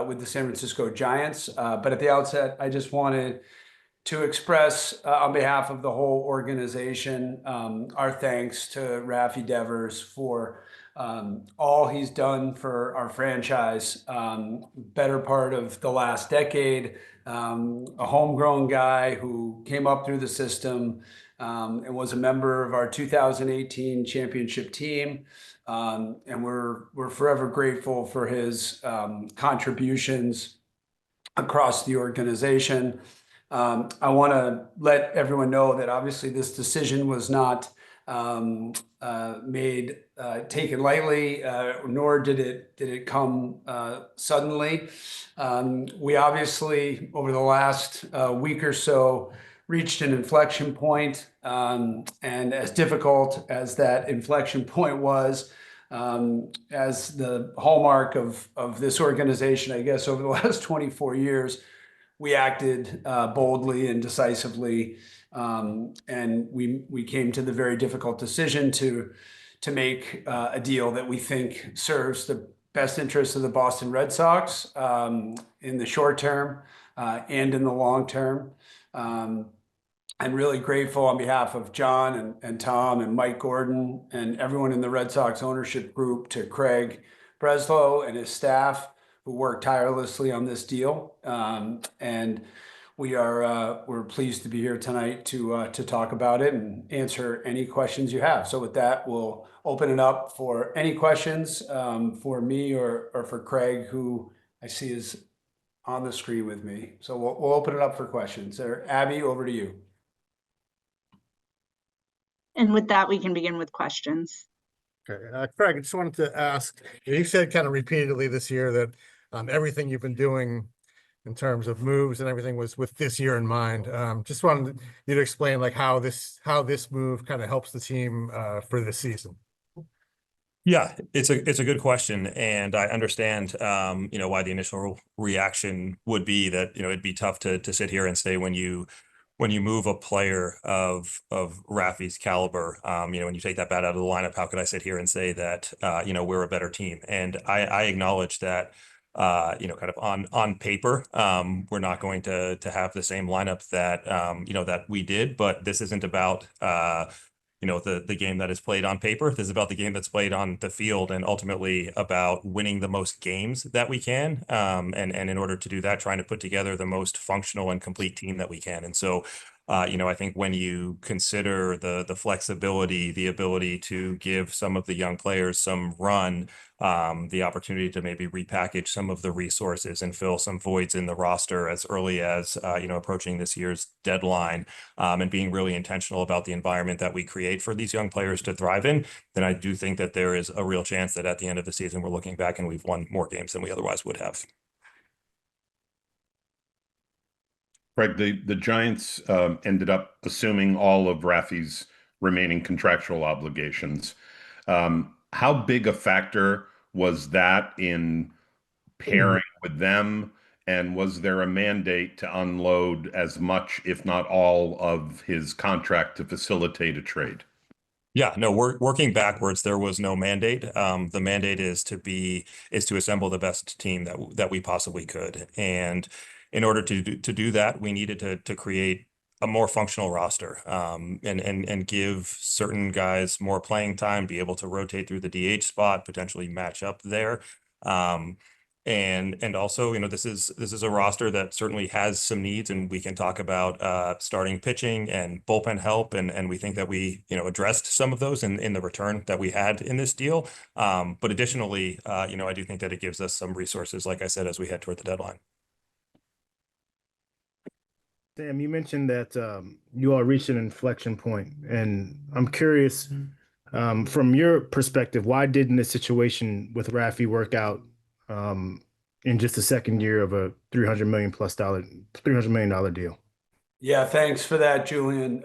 with the San Francisco Giants. But at the outset, I just wanted to express on behalf of the whole organization our thanks to Rafi Devers for all he's done for our franchise, better part of the last decade, a homegrown guy who came up through the system and was a member of our 2018 championship team. And we're forever grateful for his contributions across the organization. I want to let everyone know that obviously this decision was not taken lightly, nor did it come suddenly. We obviously, over the last week or so, reached an inflection point, and as difficult as that inflection point was, as the hallmark of this organization, I guess, over the last 24 years, we acted boldly and decisively, and we came to the very difficult decision to make a deal that we think serves the best interests of the Boston Red Sox in the short term and in the long term. I'm really grateful on behalf of John and Tom and Mike Gordon and everyone in the Red Sox ownership group to Craig Breslow and his staff who worked tirelessly on this deal. And we're pleased to be here tonight to talk about it and answer any questions you have. So with that, we'll open it up for any questions for me or for Craig, who I see is on the screen with me. So we'll open it up for questions. Abby, over to you. And with that, we can begin with questions. Okay, Craig, I just wanted to ask, you said kind of repeatedly this year that everything you've been doing in terms of moves and everything was with this year in mind. Just wanted you to explain like how this move kind of helps the team for this season. Yeah, it's a good question, and I understand why the initial reaction would be that it'd be tough to sit here and say when you move a player of Rafi's caliber, when you take that bat out of the lineup, how could I sit here and say that, we're a better team? And I acknowledge that, kind of on paper, we're not going to have the same lineup that, that we did, but this isn't about, the game that is played on paper. This is about the game that's played on the field, and ultimately about winning the most games that we can. And in order to do that, trying to put together the most functional and complete team that we can. And so, I think when you consider the flexibility, the ability to give some of the young players some run, the opportunity to maybe repackage some of the resources and fill some voids in the roster as early as, approaching this year's deadline, and being really intentional about the environment that we create for these young players to thrive in, then I do think that there is a real chance that at the end of the season, we're looking back and we've won more games than we otherwise would have. Greg, the Giants ended up assuming all of Rafi's remaining contractual obligations. How big a factor was that in pairing with them? And was there a mandate to unload as much, if not all, of his contract to facilitate a trade? Yeah, no, working backwards, there was no mandate. The mandate is to assemble the best team that we possibly could. And in order to do that, we needed to create a more functional roster, and give certain guys more playing time, be able to rotate through the DH spot, potentially match up there. And also, this is a roster that certainly has some needs, and we can talk about starting pitching and bullpen help, and we think that we addressed some of those in the return that we had in this deal. But additionally, I do think that it gives us some resources, like I said, as we head toward the deadline. Sam, you mentioned that you all reached an inflection point, and I'm curious, from your perspective, why didn't this situation with Rafi work out in just the second year of a $300 million deal? Yeah, thanks for that, Julian.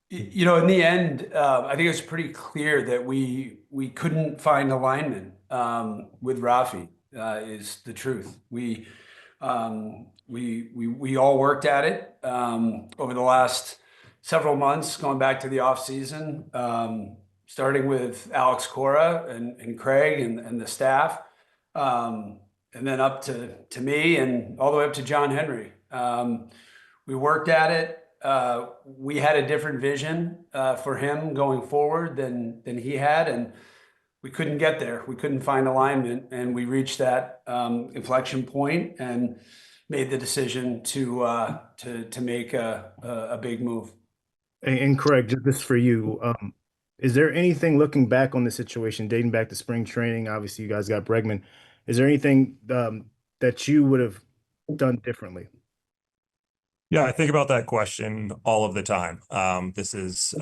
In the end, I think it's pretty clear that we couldn't find alignment with Rafi, is the truth. We all worked at it over the last several months, going back to the off season, starting with Alex Cora and Craig and the staff. then up to me and all the way up to John Henry. We worked at it. We had a different vision for him going forward than he had, and we couldn't get there. We couldn't find alignment, and we reached that inflection point and made the decision to make a big move. And Craig, just this for you, is there anything looking back on the situation, dating back to spring training? Obviously, you guys got Bregman. Is there anything that you would have done differently? Yeah, I think about that question all of the time. This is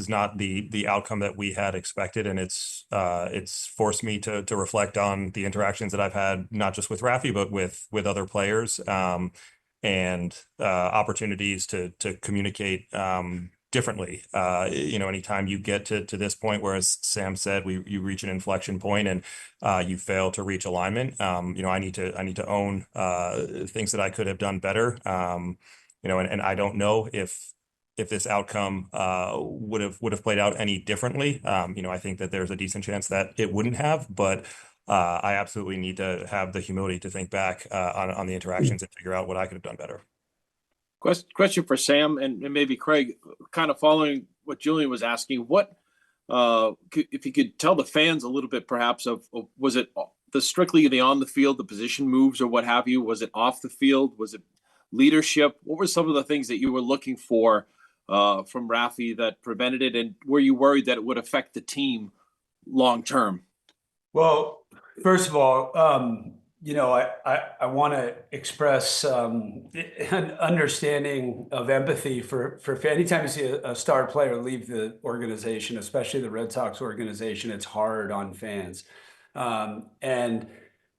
not the outcome that we had expected, and it's forced me to reflect on the interactions that I've had, not just with Rafi, but with other players, and opportunities to communicate differently. Anytime you get to this point where, as Sam said, you reach an inflection point and you fail to reach alignment. I need to own things that I could have done better. And I don't know if this outcome would have played out any differently. I think that there's a decent chance that it wouldn't have, but I absolutely need to have the humility to think back on the interactions and figure out what I could have done better. Question for Sam and maybe Craig, kind of following what Julian was asking. What if you could tell the fans a little bit, perhaps, of was it strictly the on the field, the position moves or what have you? Was it off the field? Was it leadership? What were some of the things that you were looking for from Rafi that prevented it, and were you worried that it would affect the team long term? Well, first of all, I want to express an understanding of empathy for anytime you see a star player leave the organization, especially the Red Sox organization, it's hard on fans. And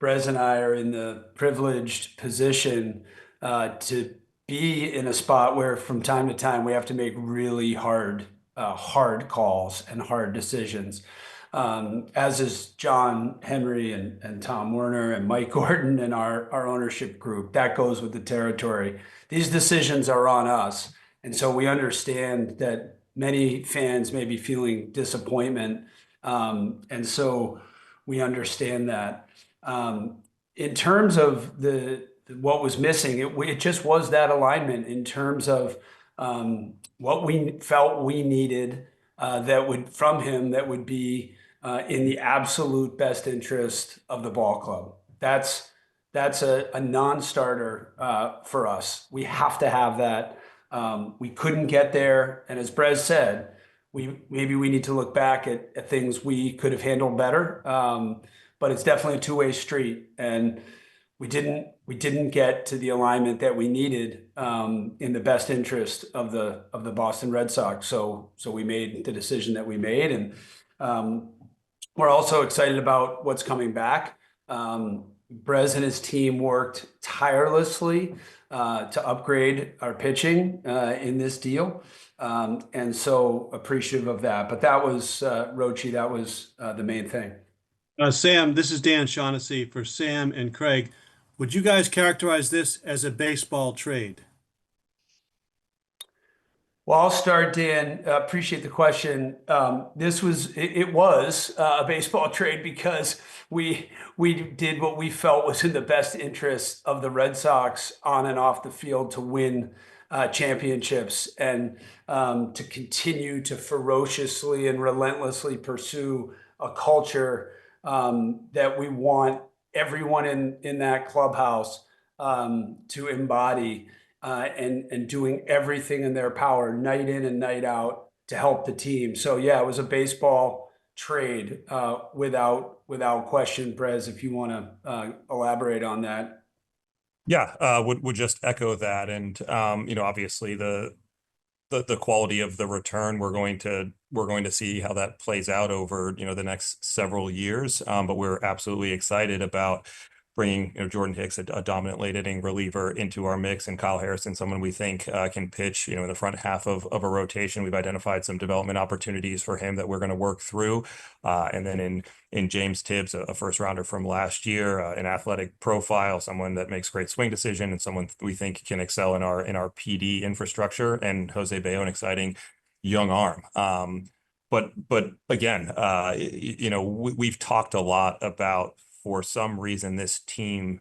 Brez and I are in the privileged position to be in a spot where from time to time we have to make really hard calls and hard decisions. As is John Henry and Tom Werner and Mike Gordon and our ownership group. That goes with the territory. These decisions are on us. And so we understand that many fans may be feeling disappointment. And so we understand that. In terms of what was missing, it just was that alignment in terms of what we felt we needed from him that would be in the absolute best interest of the ball club. That's a non-starter for us. We have to have that. We couldn't get there, and as Brez said, maybe we need to look back at things we could have handled better. But it's definitely a two-way street, and we didn't get to the alignment that we needed in the best interest of the Boston Red Sox. So we made the decision that we made, and we're also excited about what's coming back. Brez and his team worked tirelessly to upgrade our pitching in this deal, and so appreciative of that. But that was Rochi. That was the main thing. Sam, this is Dan Shaughnessy for Sam and Craig. Would you guys characterize this as a baseball trade? Well, I'll start, Dan. Appreciate the question. It was a baseball trade because we did what we felt was in the best interest of the Red Sox on and off the field to win championships and to continue to ferociously and relentlessly pursue a culture that we want everyone in that clubhouse to embody. And doing everything in their power, night in and night out, to help the team. So yeah, it was a baseball trade without question. Brez, if you want to elaborate on that. Yeah, would just echo that, and obviously the quality of the return we're going to see how that plays out over the next several years. But we're absolutely excited about bringing Jordan Hicks, a dominant late inning reliever, into our mix, and Kyle Harrison, someone we think can pitch in the front half of a rotation. We've identified some development opportunities for him that we're going to work through, and then in James Tibbs, a first rounder from last year, an athletic profile, someone that makes great swing decision, and someone we think can excel in our PD infrastructure, and Jose Bayo, an exciting young arm. But again, we've talked a lot about for some reason this team,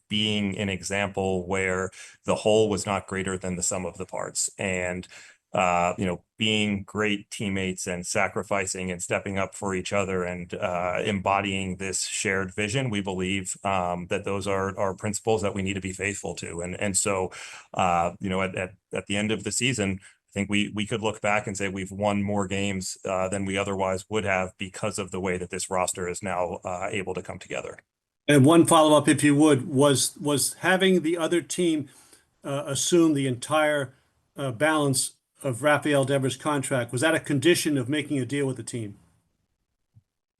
being an example where the whole was not greater than the sum of the parts, and being great teammates and sacrificing and stepping up for each other and embodying this shared vision. We believe that those are principles that we need to be faithful to. And so, at the end of the season, I think we could look back and say we've won more games than we otherwise would have because of the way that this roster is now able to come together. And one follow-up, if you would, was having the other team assume the entire balance of Rafael Devers' contract. Was that a condition of making a deal with the team?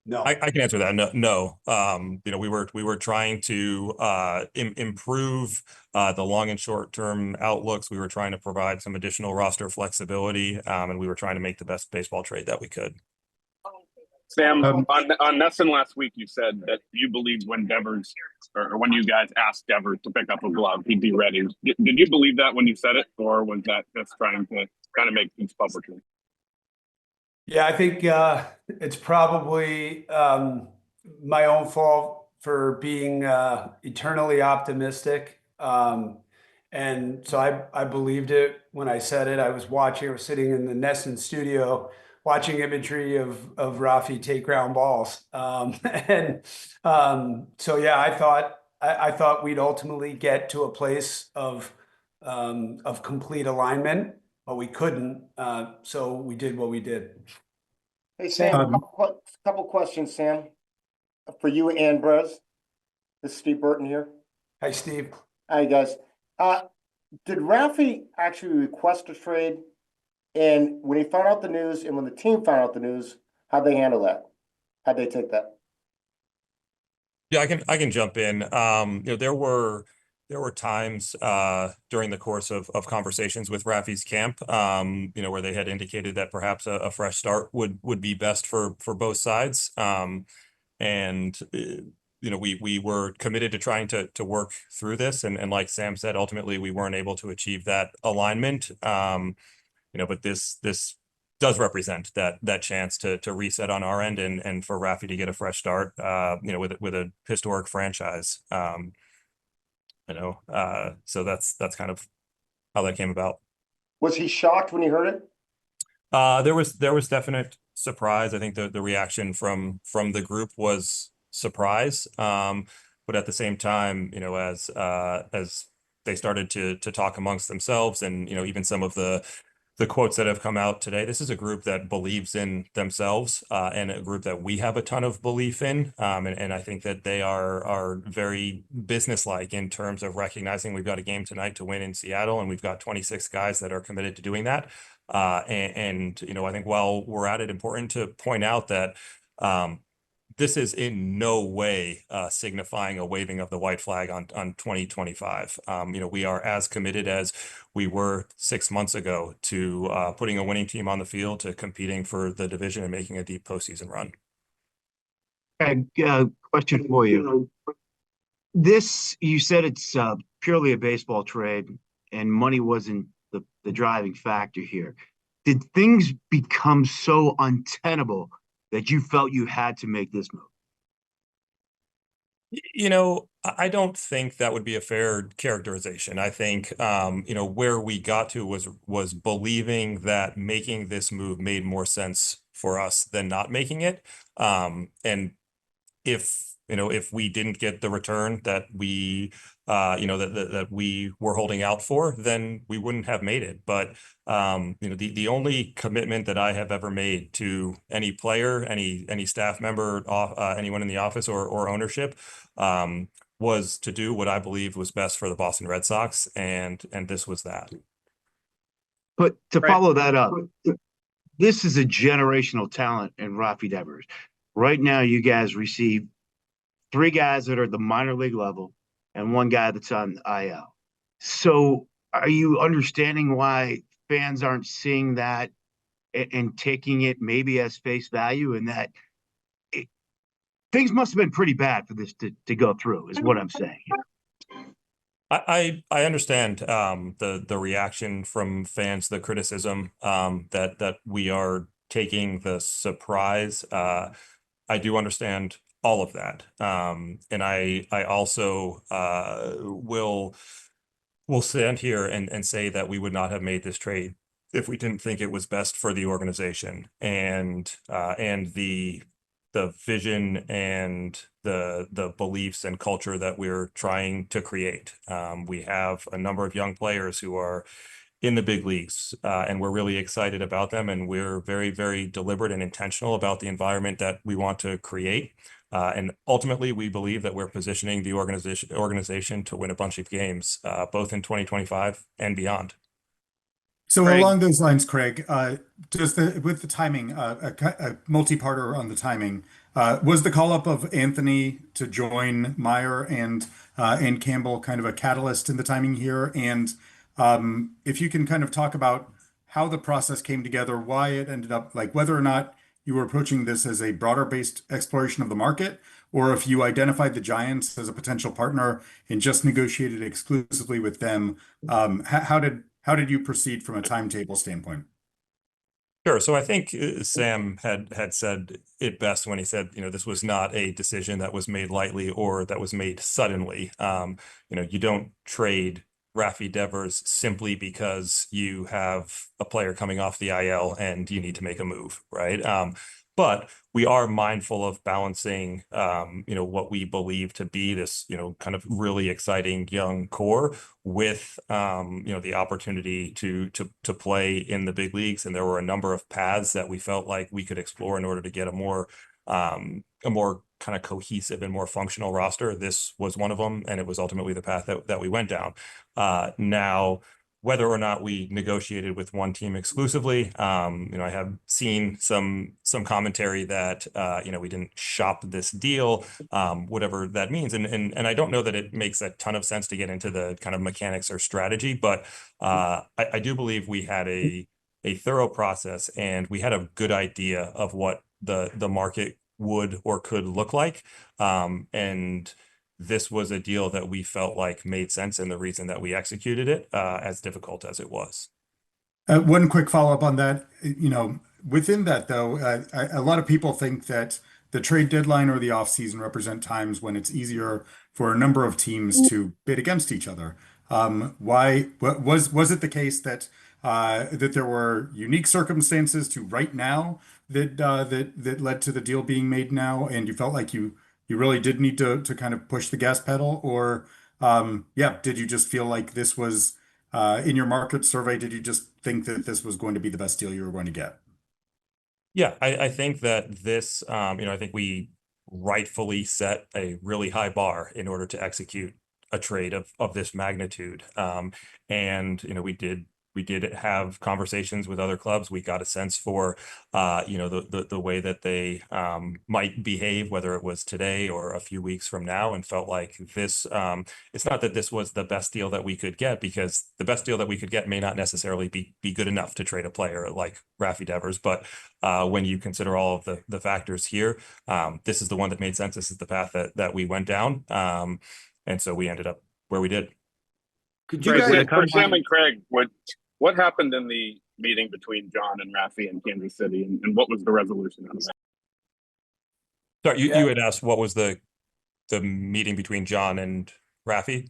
No. I can answer that. No. We were trying to improve the long and short term outlooks. We were trying to provide some additional roster flexibility, and we were trying to make the best baseball trade that we could. Sam, on Nesson last week, you said that you believed when Devers, or when you guys asked Devers to pick up a glove, he'd be ready. Did you believe that when you said it, or was that just trying to kind of make things publicly? Yeah, I think it's probably my own fault for being eternally optimistic. And so I believed it when I said it. I was sitting in the Nesson studio watching imagery of Rafi take ground balls. So yeah, I thought we'd ultimately get to a place of complete alignment, but we couldn't. So we did what we did. Hey, Sam, couple questions, Sam, for you and Brez. This is Steve Burton here. Hi, Steve. Hi, guys. Did Rafi actually request a trade? And when he found out the news and when the team found out the news, how'd they handle that? How'd they take that? Yeah, I can jump in. There were times during the course of conversations with Rafi's camp, where they had indicated that perhaps a fresh start would be best for both sides. We were committed to trying to work through this. And like Sam said, ultimately we weren't able to achieve that alignment. But this does represent that chance to reset on our end and for Rafi to get a fresh start, with a historic franchise. So that's kind of how that came about. Was he shocked when he heard it? There was definite surprise. I think the reaction from the group was surprise. But at the same time, as they started to talk amongst themselves and, even some of the quotes that have come out today, this is a group that believes in themselves, and a group that we have a ton of belief in. And I think that they are very businesslike in terms of recognizing we've got a game tonight to win in Seattle, and we've got 26 guys that are committed to doing that. I think while we're at it, important to point out that this is in no way signifying a waving of the white flag on 2025. We are as committed as we were 6 months ago to putting a winning team on the field, to competing for the division and making a deep postseason run. Question for you. You said it's purely a baseball trade and money wasn't the driving factor here. Did things become so untenable that you felt you had to make this move? I don't think that would be a fair characterization. I think, where we got to was believing that making this move made more sense for us than not making it. And if we didn't get the return that we that we were holding out for, then we wouldn't have made it. But the only commitment that I have ever made to any player, any staff member, anyone in the office or ownership, was to do what I believed was best for the Boston Red Sox, and this was that. But to follow that up, this is a generational talent in Rafi Devers. Right now, you guys receive 3 guys that are at the minor league level and 1 guy that's on IL. So are you understanding why fans aren't seeing that and taking it maybe as face value, and that things must have been pretty bad for this to go through, is what I'm saying. I understand the reaction from fans, the criticism that we are taking the surprise. I do understand all of that. And I also will stand here and say that we would not have made this trade if we didn't think it was best for the organization and the vision and the beliefs and culture that we're trying to create. We have a number of young players who are in the big leagues, and we're really excited about them. And we're very, very deliberate and intentional about the environment that we want to create. And ultimately, we believe that we're positioning the organization to win a bunch of games, both in 2025 and beyond. So Craig. along those lines, Craig, with the timing, a multi-parter on the timing, was the call up of Anthony to join Meyer and Campbell kind of a catalyst in the timing here? And if you can kind of talk about how the process came together, why it ended up, like whether or not you were approaching this as a broader based exploration of the market, or if you identified the Giants as a potential partner and just negotiated exclusively with them, how did you proceed from a timetable standpoint? Sure. So I think Sam had said it best when he said, this was not a decision that was made lightly or that was made suddenly. You don't trade Rafi Devers simply because you have a player coming off the IL and you need to make a move, right? But we are mindful of balancing, what we believe to be this, kind of really exciting young core with, the opportunity to play in the big leagues. And there were a number of paths that we felt like we could explore in order to get a more kind of cohesive and more functional roster. This was one of them, and it was ultimately the path that we went down. Now, whether or not we negotiated with one team exclusively, I have seen some commentary that we didn't shop this deal, whatever that means, and I don't know that it makes a ton of sense to get into the kind of mechanics or strategy, but I do believe we had a thorough process and we had a good idea of what the market would or could look like, and this was a deal that we felt like made sense, and the reason that we executed it, as difficult as it was. One quick follow-up on that. Within that though, a lot of people think that the trade deadline or the offseason represent times when it's easier for a number of teams to bid against each other. Was it the case that that there were unique circumstances to right now that led to the deal being made now, and you felt like you really did need to kind of push the gas pedal, or did you just feel like this was in your market survey? Did you just think that this was going to be the best deal you were going to get? Yeah, I think that this, I think we rightfully set a really high bar in order to execute a trade of this magnitude. And we did have conversations with other clubs. We got a sense for, the way that they might behave, whether it was today or a few weeks from now, and felt like this, it's not that this was the best deal that we could get, because the best deal that we could get may not necessarily be good enough to trade a player like Rafi Devers. But when you consider all of the factors here, this is the one that made sense. This is the path that we went down. And so we ended up where we did. Could you guys, for Sam and Craig, what happened in the meeting between John and Rafi in Kansas City, and what was the resolution out of that? Sorry, you had asked what was the meeting between John and Rafi?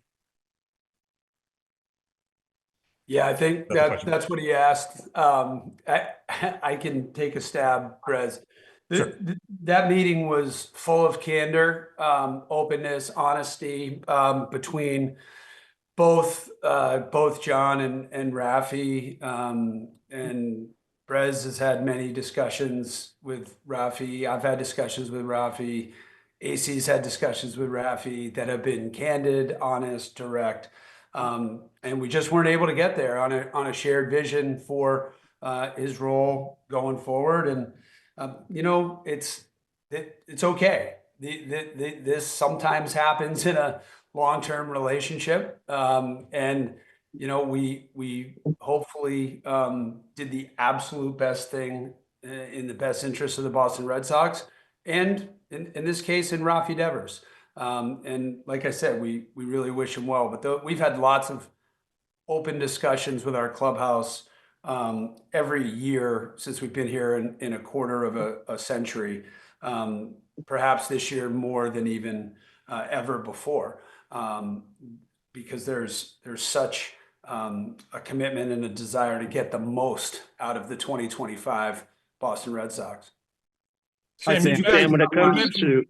Yeah, I think that's what he asked. I can take a stab, Brez. Sure. That meeting was full of candor, openness, honesty, between both John and Rafi, and Brez has had many discussions with Rafi. I've had discussions with Rafi. AC's had discussions with Rafi that have been candid, honest, direct, and we just weren't able to get there on a shared vision for his role going forward. And it's okay. This sometimes happens in a long-term relationship, and we hopefully did the absolute best thing in the best interest of the Boston Red Sox, and in this case in Rafi Devers. And like I said, we really wish him well. But we've had lots of open discussions with our clubhouse every year since we've been here in a quarter of a century. perhaps this year more than even ever before, because there's such a commitment and a desire to get the most out of the 2025 Boston Red Sox. Sam, Sam, you guys, when it comes to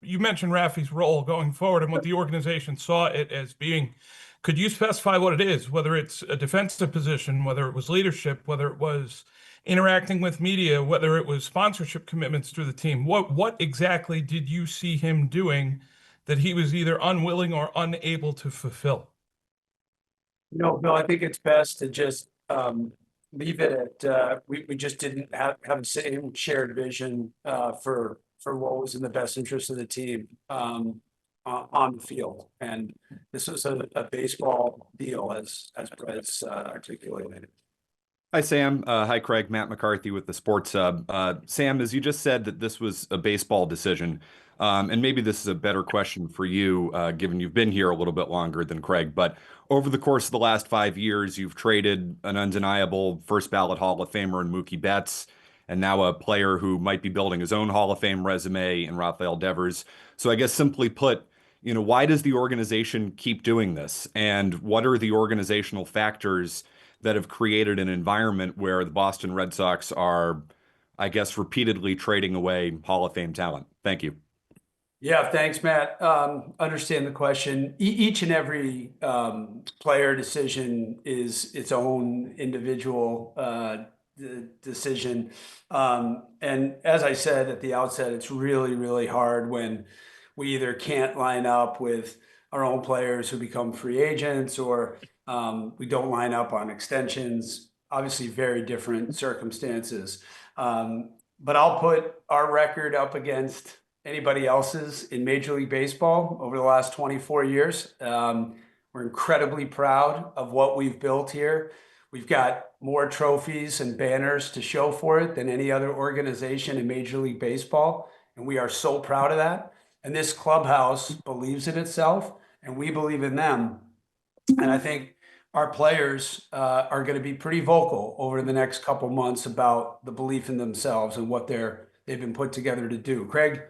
you mentioned Rafi's role going forward and what the organization saw it as being. Could you specify what it is, whether it's a defensive position, whether it was leadership, whether it was interacting with media, whether it was sponsorship commitments through the team? What exactly did you see him doing that he was either unwilling or unable to fulfill? No, Bill, I think it's best to just leave it at we just didn't have the same shared vision for what was in the best interest of the team on the field. And this was a baseball deal as Brett's articulated. Hi, Sam. Hi, Craig. Matt McCarthy with the Sports Hub. Sam, as you just said that this was a baseball decision, and maybe this is a better question for you, given you've been here a little bit longer than Craig, but over the course of the last 5 years, you've traded an undeniable first ballot Hall of Famer in Mookie Betts, and now a player who might be building his own Hall of Fame resume in Rafael Devers. So I guess simply put, why does the organization keep doing this? And what are the organizational factors that have created an environment where the Boston Red Sox are, I guess, repeatedly trading away Hall of Fame talent? Thank you. Yeah, thanks, Matt. Understand the question. Each and every player decision is its own individual decision. And as I said at the outset, it's really, really hard when we either can't line up with our own players who become free agents, or we don't line up on extensions. Obviously, very different circumstances. But I'll put our record up against anybody else's in Major League Baseball over the last 24 years. We're incredibly proud of what we've built here. We've got more trophies and banners to show for it than any other organization in Major League Baseball, and we are so proud of that. And this clubhouse believes in itself, and we believe in them. And I think our players are going to be pretty vocal over the next couple months about the belief in themselves and what they've been put together to do. Craig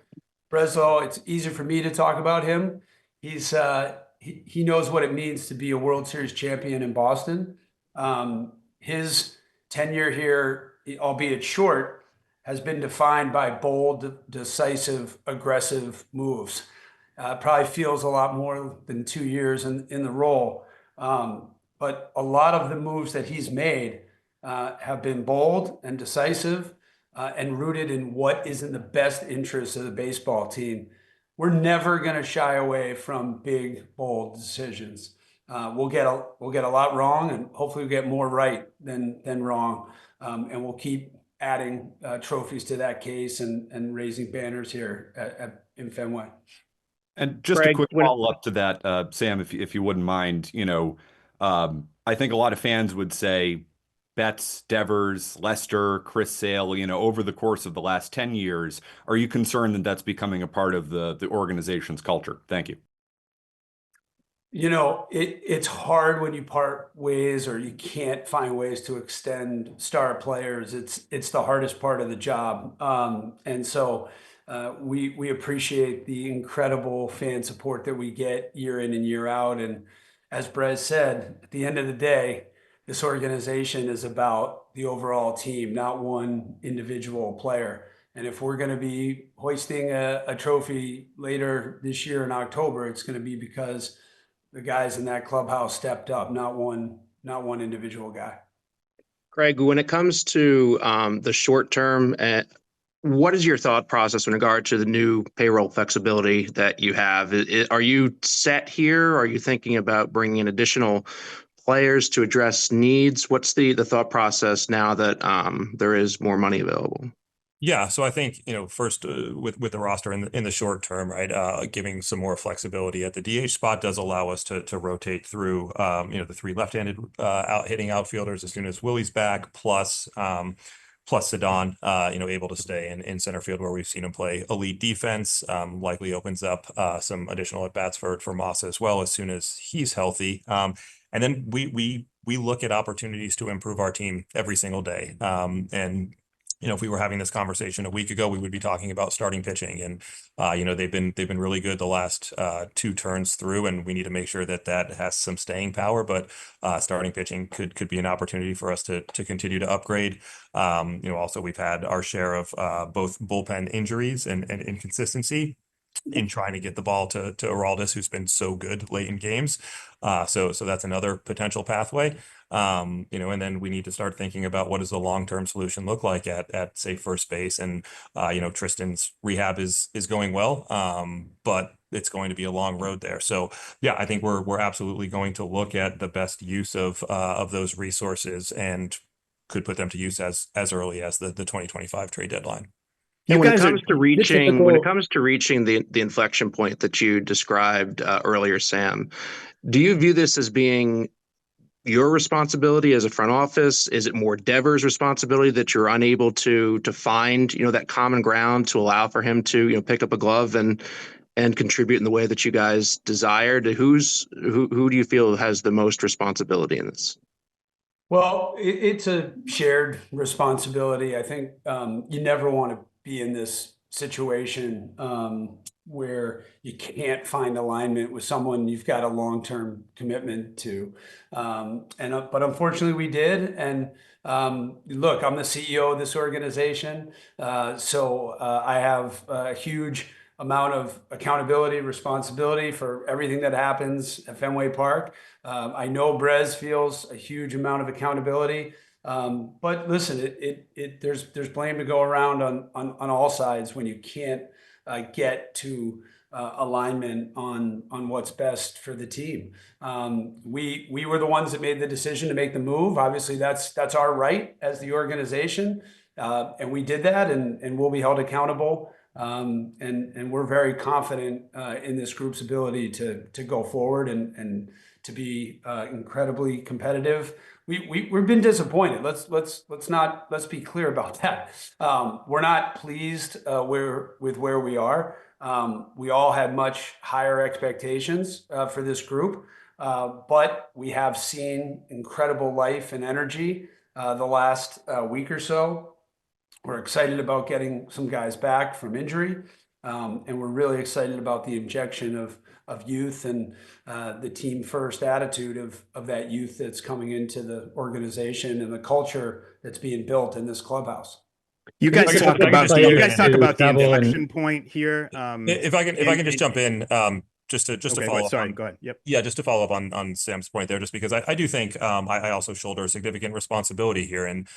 Breslow, it's easier for me to talk about him. He knows what it means to be a World Series champion in Boston. His tenure here, albeit short, has been defined by bold, decisive, aggressive moves. Probably feels a lot more than 2 years in the role. But a lot of the moves that he's made have been bold and decisive and rooted in what is in the best interest of the baseball team. We're never going to shy away from big, bold decisions. We'll get a lot wrong, and hopefully we get more right than wrong. And we'll keep adding trophies to that case and raising banners here in Fenway. And just Craig, a quick follow-up to that, Sam, if you wouldn't mind, I think a lot of fans would say Betts, Devers, Lester, Chris Sale, over the course of the last 10 years, are you concerned that that's becoming a part of the organization's culture? Thank you. It's hard when you part ways or you can't find ways to extend star players. It's the hardest part of the job. And so we appreciate the incredible fan support that we get year in and year out. And as Brez said, at the end of the day, this organization is about the overall team, not one individual player. And if we're going to be hoisting a trophy later this year in October, it's going to be because the guys in that clubhouse stepped up, not one individual guy. Craig, when it comes to the short term, what is your thought process in regard to the new payroll flexibility that you have? Are you set here? Are you thinking about bringing in additional players to address needs? What's the thought process now that there is more money available? Yeah, so I think, first with the roster in the short term, right, giving some more flexibility at the DH spot does allow us to rotate through, the 3 left-handed hitting outfielders as soon as Willie's back, plus Sedon, able to stay in center field where we've seen him play elite defense. Likely opens up some additional at bats for Moss as well as soon as he's healthy. And then we look at opportunities to improve our team every single day. And if we were having this conversation a week ago, we would be talking about starting pitching, and they've been really good the last 2 turns through, and we need to make sure that has some staying power. But starting pitching could be an opportunity for us to continue to upgrade. Also we've had our share of both bullpen injuries and inconsistency in trying to get the ball to Aroldis, who's been so good late in games. So that's another potential pathway. And then we need to start thinking about what does the long-term solution look like at say first base. And Tristan's rehab is going well, but it's going to be a long road there. So yeah, I think we're absolutely going to look at the best use of those resources and could put them to use as early as the 2025 trade deadline. And when it comes to reaching the inflection point that you described earlier, Sam, do you view this as being your responsibility as a front office? Is it more Devers' responsibility that you're unable to find, that common ground to allow for him to, pick up a glove and contribute in the way that you guys desired? Who do you feel has the most responsibility in this? Well, it's a shared responsibility. I think you never want to be in this situation where you can't find alignment with someone you've got a long-term commitment to. But unfortunately we did. And look, I'm the CEO of this organization. So I have a huge amount of accountability, responsibility for everything that happens at Fenway Park. I know Brez feels a huge amount of accountability. But listen, there's blame to go around on all sides when you can't get to alignment on what's best for the team. We were the ones that made the decision to make the move. Obviously, that's our right as the organization, and we did that, and we'll be held accountable. And we're very confident in this group's ability to go forward and to be incredibly competitive. We've been disappointed. Let's be clear about that. We're not pleased with where we are. We all had much higher expectations for this group, but we have seen incredible life and energy the last week or so. We're excited about getting some guys back from injury, and we're really excited about the injection of youth and the team first attitude of that youth that's coming into the organization and the culture that's being built in this clubhouse. You guys talk about the inflection point here. If I can just jump in, just to follow up. Sorry, go ahead. Yep. Yeah, just to follow up on Sam's point there, just because I do think I also shoulder a significant responsibility here, and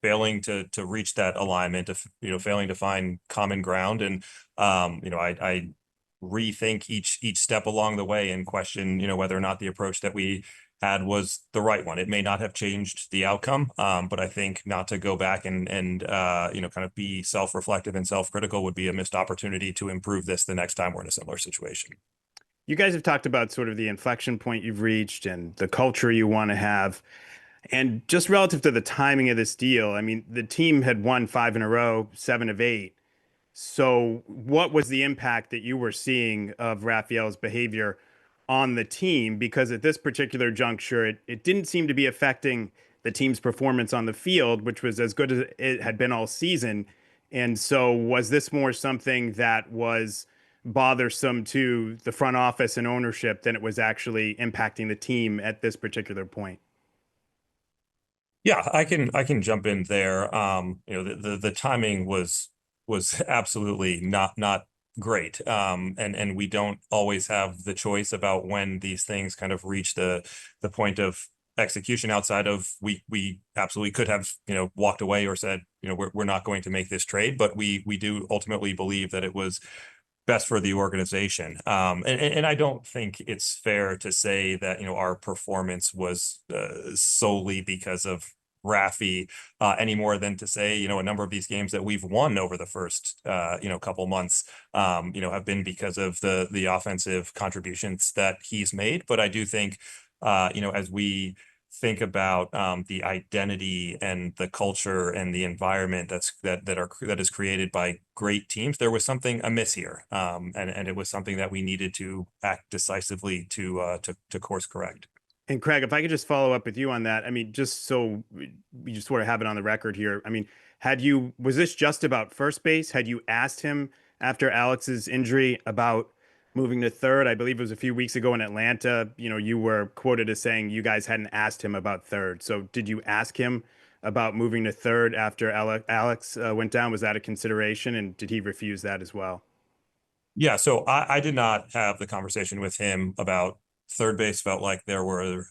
failing to reach that alignment, failing to find common ground, and I rethink each step along the way and question whether or not the approach that we had was the right one. It may not have changed the outcome, but I think not to go back and kind of be self-reflective and self-critical would be a missed opportunity to improve this the next time we're in a similar situation. You guys have talked about sort of the inflection point you've reached and the culture you want to have. And just relative to the timing of this deal, I mean, the team had won 5 in a row, 7 of 8. So what was the impact that you were seeing of Rafael's behavior on the team? Because at this particular juncture, it didn't seem to be affecting the team's performance on the field, which was as good as it had been all season. And so was this more something that was bothersome to the front office and ownership than it was actually impacting the team at this particular point? Yeah, I can jump in there. The timing was absolutely not great. And we don't always have the choice about when these things kind of reach the point of execution outside of we absolutely could have, walked away or said, we're not going to make this trade, but we do ultimately believe that it was best for the organization. And I don't think it's fair to say that, our performance was solely because of Rafi any more than to say, a number of these games that we've won over the first, couple months, have been because of the offensive contributions that he's made. But I do think, as we think about the identity and the culture and the environment that is created by great teams, there was something amiss here, and it was something that we needed to act decisively to course correct. And Craig, if I could just follow up with you on that, I mean, just so we just sort of have it on the record here. I mean, was this just about first base? Had you asked him after Alex's injury about moving to third? I believe it was a few weeks ago in Atlanta. You know, you were quoted as saying you guys hadn't asked him about third. So did you ask him about moving to third after Alex went down? Was that a consideration? And did he refuse that as well? Yeah, so I did not have the conversation with him about third base. Felt like there were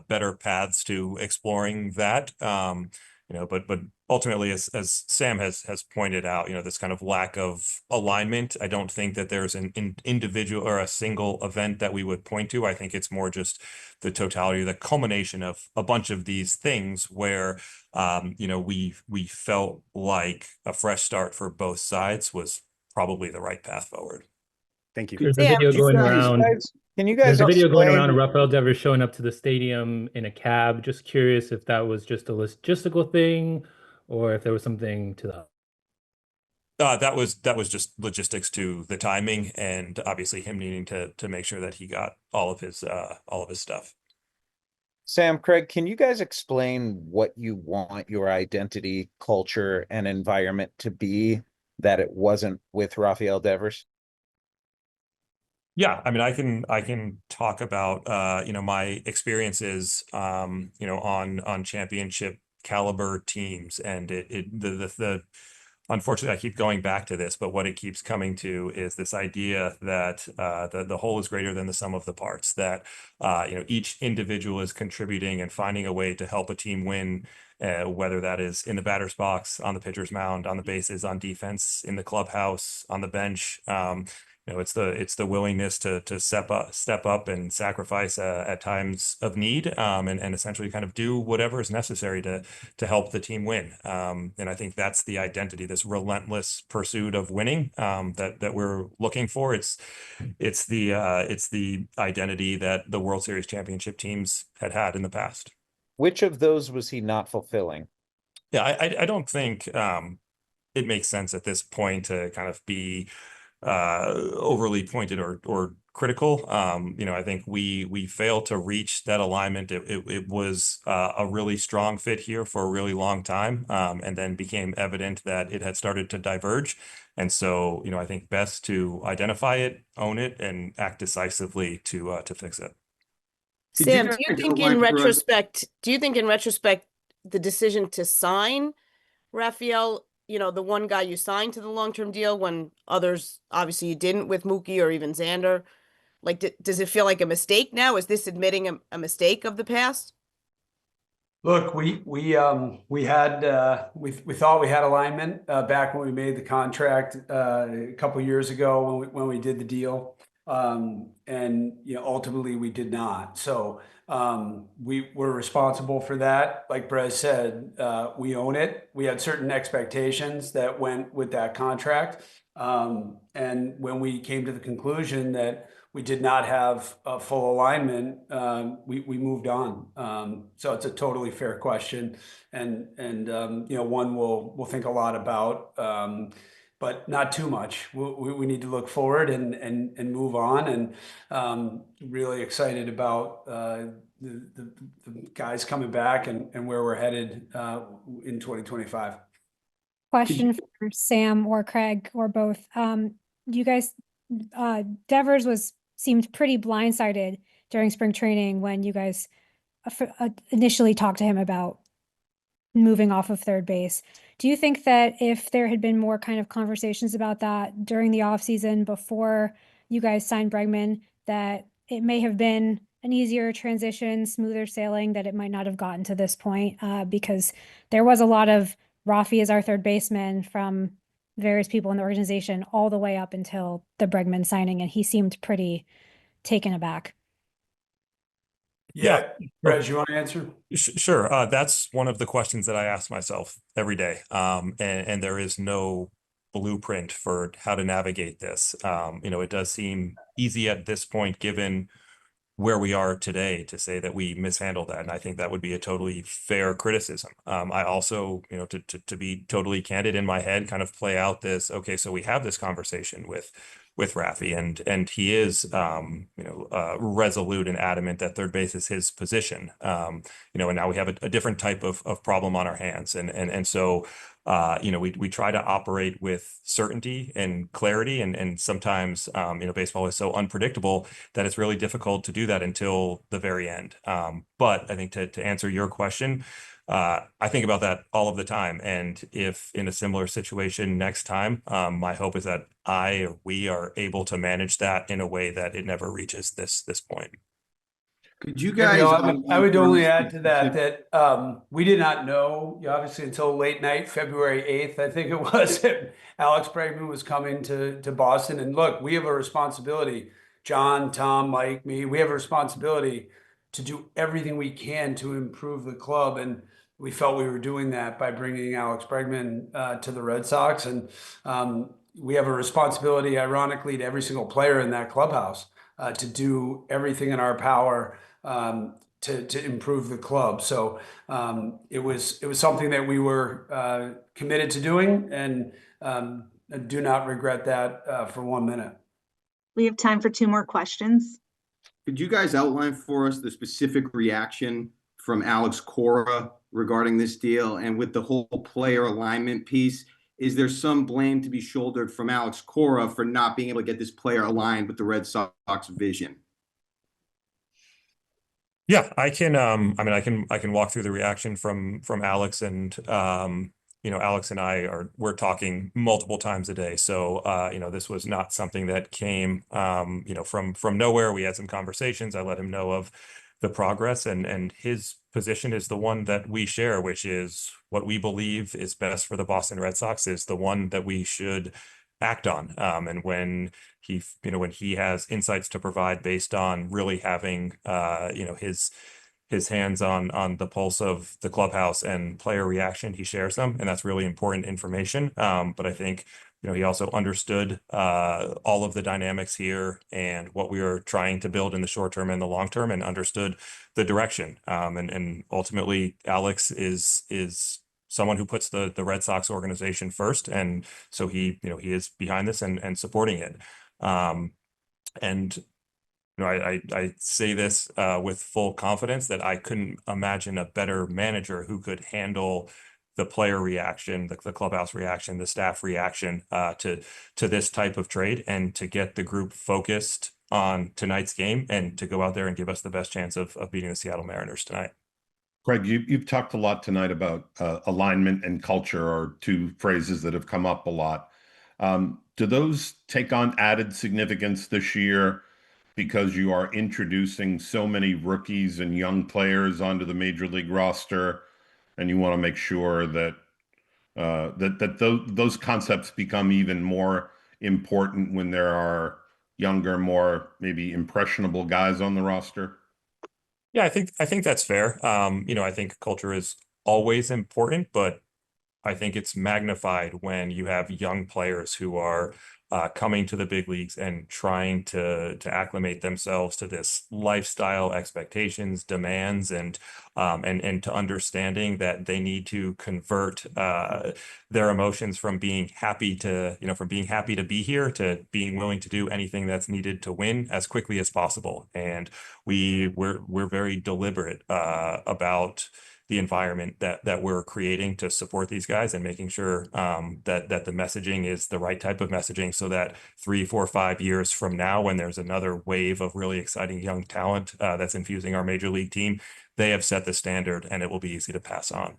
better paths to exploring that. But ultimately, as Sam has pointed out, this kind of lack of alignment. I don't think that there's an individual or a single event that we would point to. I think it's more just the totality, the culmination of a bunch of these things where we felt like a fresh start for both sides was probably the right path forward. Thank you. There's a video going around. Can you guys There's a video going around of explain- Rafael Devers showing up to the stadium in a cab. Just curious if that was just a logistical thing or if there was something to that. That was just logistics to the timing and obviously him needing to make sure that he got all of his stuff. Sam, Craig, can you guys explain what you want your identity, culture, and environment to be that it wasn't with Rafael Devers? Yeah, I mean, I can talk about my experiences on championship caliber teams, and the unfortunately I keep going back to this, but what it keeps coming to is this idea that the whole is greater than the sum of the parts, that each individual is contributing and finding a way to help a team win, whether that is in the batter's box, on the pitcher's mound, on the bases, on defense, in the clubhouse, on the bench. It's the willingness to step up and sacrifice at times of need, and essentially kind of do whatever is necessary to help the team win. And I think that's the identity, this relentless pursuit of winning that we're looking for. It's the identity that the World Series championship teams had in the past. Which of those was he not fulfilling? Yeah, I don't think it makes sense at this point to kind of be overly pointed or critical. I think we failed to reach that alignment. It was a really strong fit here for a really long time, and then became evident that it had started to diverge. And so, I think best to identify it, own it, and act decisively to fix it. Sam, do you think in retrospect, the decision to sign Rafael, the one guy you signed to the long-term deal when others, obviously you didn't with Mookie or even Xander, like, does it feel like a mistake now? Is this admitting a mistake of the past? Look, we thought we had alignment back when we made the contract a couple of years ago when we did the deal. And ultimately we did not. So we were responsible for that. Like Brez said, we own it. We had certain expectations that went with that contract. And when we came to the conclusion that we did not have a full alignment, we moved on. So it's a totally fair question, and one we'll think a lot about. But not too much. We need to look forward and move on, and really excited about the guys coming back and where we're headed in 2025. Question for Sam or Craig or both. You guys, Devers seemed pretty blindsided during spring training when you guys initially talked to him about moving off of third base. Do you think that if there had been more kind of conversations about that during the offseason before you guys signed Bregman, that it may have been an easier transition, smoother sailing, that it might not have gotten to this point? Because there was a lot of Rafi as our third baseman from various people in the organization all the way up until the Bregman signing, and he seemed pretty taken aback. Yeah, Brez, you want to answer? Sure. That's one of the questions that I ask myself every day. And there is no blueprint for how to navigate this. It does seem easy at this point, given where we are today, to say that we mishandled that. And I think that would be a totally fair criticism. I also, to be totally candid in my head, kind of play out this, okay, so we have this conversation with Rafi, and he is resolute and adamant that third base is his position. And now we have a different type of problem on our hands, and so we try to operate with certainty and clarity, and sometimes baseball is so unpredictable that it's really difficult to do that until the very end. But I think to answer your question, I think about that all of the time. And if in a similar situation next time, my hope is that we are able to manage that in a way that it never reaches this point. Could you Yeah, guys? Bill, I would only add to that we did not know, obviously, until late night, February 8th, I think it was, that Alex Bregman was coming to Boston. And look, we have a responsibility, John, Tom, Mike, me, we have a responsibility to do everything we can to improve the club. And we felt we were doing that by bringing Alex Bregman to the Red Sox. And we have a responsibility, ironically, to every single player in that clubhouse to do everything in our power to improve the club. So it was something that we were committed to doing, and do not regret that for 1 minute. We have time for 2 more questions. Could you guys outline for us the specific reaction from Alex Cora regarding this deal? And with the whole player alignment piece, is there some blame to be shouldered from Alex Cora for not being able to get this player aligned with the Red Sox vision? Yeah, I can. I can walk through the reaction from Alex, and Alex and we're talking multiple times a day. So this was not something that came from nowhere. We had some conversations. I let him know of the progress, and his position is the one that we share, which is what we believe is best for the Boston Red Sox is the one that we should act on. And when he has insights to provide based on really having his hands on the pulse of the clubhouse and player reaction, he shares them, and that's really important information. But I think he also understood all of the dynamics here and what we were trying to build in the short term and the long term, and understood the direction. And ultimately, Alex is someone who puts the Red Sox organization first, and so he is behind this and supporting it. I say this with full confidence that I couldn't imagine a better manager who could handle the player reaction, the clubhouse reaction, the staff reaction to this type of trade, and to get the group focused on tonight's game and to go out there and give us the best chance of beating the Seattle Mariners tonight. Craig, you've talked a lot tonight about alignment and culture, are 2 phrases that have come up a lot. Do those take on added significance this year because you are introducing so many rookies and young players onto the major league roster, and you want to make sure that those concepts become even more important when there are younger, more maybe impressionable guys on the roster? Yeah, I think that's fair. I think culture is always important, but I think it's magnified when you have young players who are coming to the big leagues and trying to acclimate themselves to this lifestyle, expectations, demands, and to understanding that they need to convert their emotions from being happy to be here to being willing to do anything that's needed to win as quickly as possible. And we're very deliberate about the environment that we're creating to support these guys, and making sure that the messaging is the right type of messaging, so that 3, 4, 5 years from now, when there's another wave of really exciting young talent that's infusing our major league team, they have set the standard and it will be easy to pass on.